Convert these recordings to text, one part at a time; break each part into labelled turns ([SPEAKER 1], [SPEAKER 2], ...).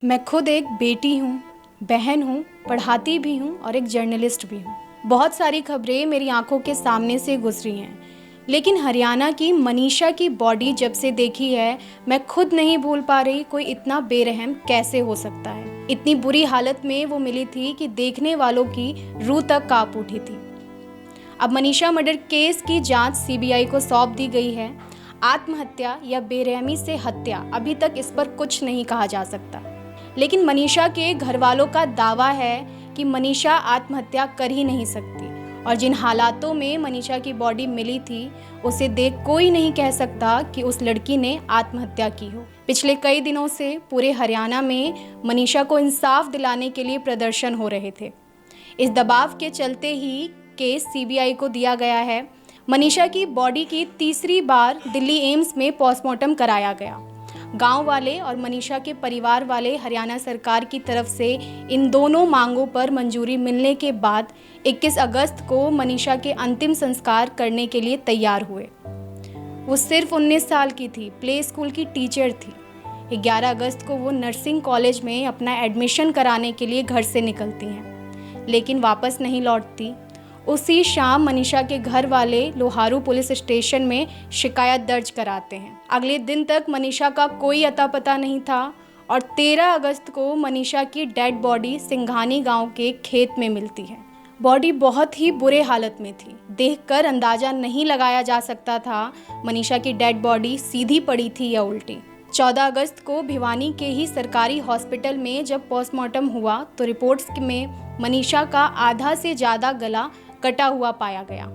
[SPEAKER 1] मैं खुद एक बेटी हूँ, बहन हूँ, पढ़ाती भी हूँ और एक जर्नलिस्ट भी हूँ। बहुत सारी खबरें मेरी आंखों के सामने से गुजरी हैं, लेकिन हरियाणा की मनीषा की बॉडी जब से देखी है, मैं खुद नहीं भूल पा रही कोई इतना बेरहम कैसे हो सकता है। इतनी बुरी हालत में वो मिली थी कि देखने वालों की रूह तक कांप उठी थी। अब मनीषा मर्डर केस की जांच सीबीआई को सौंप दी गई है। आत्महत्या या बेरहमी से हत्या, अभी तक इस पर कुछ नहीं कहा जा सकता, लेकिन मनीषा के घर वालों का दावा है कि मनीषा आत्महत्या कर ही नहीं सकती और जिन हालातों में मनीषा की बॉडी मिली थी, उसे देख कोई नहीं कह सकता कि उस लड़की ने आत्महत्या की हो। पिछले कई दिनों से पूरे हरियाणा में मनीषा को इंसाफ दिलाने के लिए प्रदर्शन हो रहे थे। इस दबाव के चलते ही केस सीबीआई को दिया गया है। मनीषा की बॉडी की तीसरी बार दिल्ली एम्स में पोस्टमार्टम कराया गया। गांव वाले और मनीषा के परिवार वाले हरियाणा सरकार की तरफ से इन दोनों मांगों पर मंजूरी मिलने के बाद 21 अगस्त को मनीषा के अंतिम संस्कार करने के लिए तैयार हुए। वो सिर्फ 19 साल की थी, प्ले स्कूल की टीचर थी। 11 अगस्त को वो नर्सिंग कॉलेज में अपना एडमिशन कराने के लिए घर से निकलती हैं, लेकिन वापस नहीं लौटती। उसी शाम मनीषा के घर वाले लोहारू पुलिस स्टेशन में शिकायत दर्ज कराते हैं। अगले दिन तक मनीषा का कोई अता पता नहीं था और 13 अगस्त को मनीषा की डेड बॉडी सिंघानी गांव के खेत में मिलती है। बॉडी बहुत ही बुरे हालत में थी। देखकर अंदाजा नहीं लगाया जा सकता था मनीषा की डेड बॉडी सीधी पड़ी थी या उल्टी। 14 अगस्त को भिवानी के ही सरकारी हॉस्पिटल में जब पोस्टमार्टम हुआ तो रिपोर्ट्स में मनीषा का आधा से ज़्यादा गला कटा हुआ पाया गया।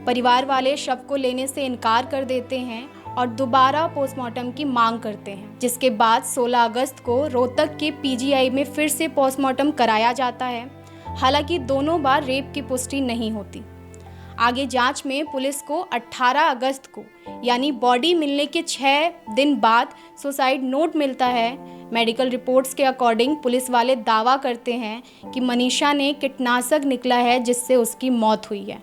[SPEAKER 1] परिवार वाले शव को लेने से इनकार कर देते हैं और दोबारा पोस्टमार्टम की मांग करते हैं, जिसके बाद 16 अगस्त को रोहतक के पीजीआई में फिर से पोस्टमार्टम कराया जाता है। हालांकि दोनों बार रेप की पुष्टि नहीं होती। आगे जांच में पुलिस को 18 अगस्त को यानी बॉडी मिलने के 6 दिन बाद सुसाइड नोट मिलता है। मेडिकल रिपोर्ट्स के अकॉर्डिंग पुलिस वाले दावा करते हैं कि मनीषा ने कीटनाशक निकला है जिससे उसकी मौत हुई है।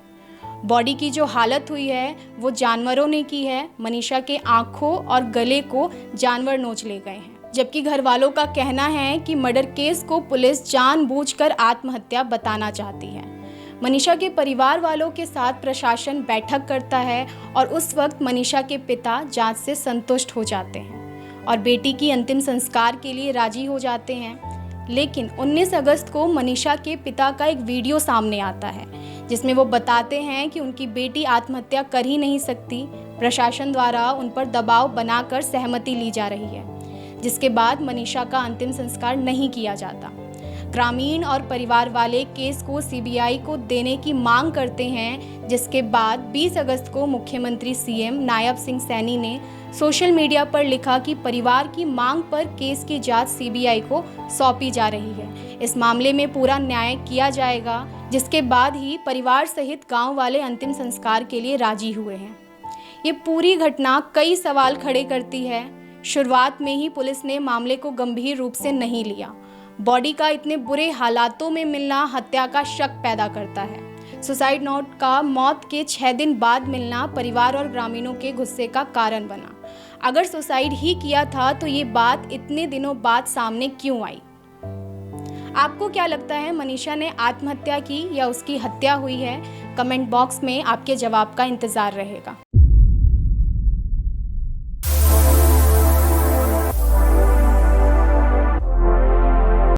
[SPEAKER 1] बॉडी की जो हालत हुई है वो जानवरों ने की है। मनीषा के आंखों और गले को जानवर नोच ले गए हैं, जबकि घर वालों का कहना है कि मर्डर केस को पुलिस जानबूझकर आत्महत्या बताना चाहती है। मनीषा के परिवार वालों के साथ प्रशासन बैठक करता है और उस वक्त मनीषा के पिता जांच से संतुष्ट हो जाते हैं और बेटी की अंतिम संस्कार के लिए राजी हो जाते हैं। लेकिन 19 अगस्त को मनीषा के पिता का एक वीडियो सामने आता है जिसमें वो बताते हैं कि उनकी बेटी आत्महत्या कर ही नहीं सकती। प्रशासन द्वारा उन पर दबाव बनाकर सहमति ली जा रही है, जिसके बाद मनीषा का अंतिम संस्कार नहीं किया जाता। ग्रामीण और परिवार वाले केस को सीबीआई को देने की मांग करते हैं, जिसके बाद 20 अगस्त को मुख्यमंत्री सीएम नायब सिंह सैनी ने सोशल मीडिया पर लिखा कि परिवार की मांग पर केस की जांच सीबीआई को सौंपी जा रही है। इस मामले में पूरा न्याय किया जाएगा, जिसके बाद ही परिवार सहित गांव वाले अंतिम संस्कार के लिए राजी हुए हैं। ये पूरी घटना कई सवाल खड़े करती है। शुरुआत में ही पुलिस ने मामले को गंभीर रूप से नहीं लिया। बॉडी का इतने बुरे हालातों में मिलना हत्या का शक पैदा करता है। सुसाइड नोट का मौत के 6 दिन बाद मिलना परिवार और ग्रामीणों के गुस्से का कारण बना। अगर सुसाइड ही किया था तो ये बात इतने दिनों बाद सामने क्यों आई? आपको क्या लगता है, मनीषा ने आत्महत्या की या उसकी हत्या हुई है? कमेंट बॉक्स में आपके जवाब का इंतजार रहेगा।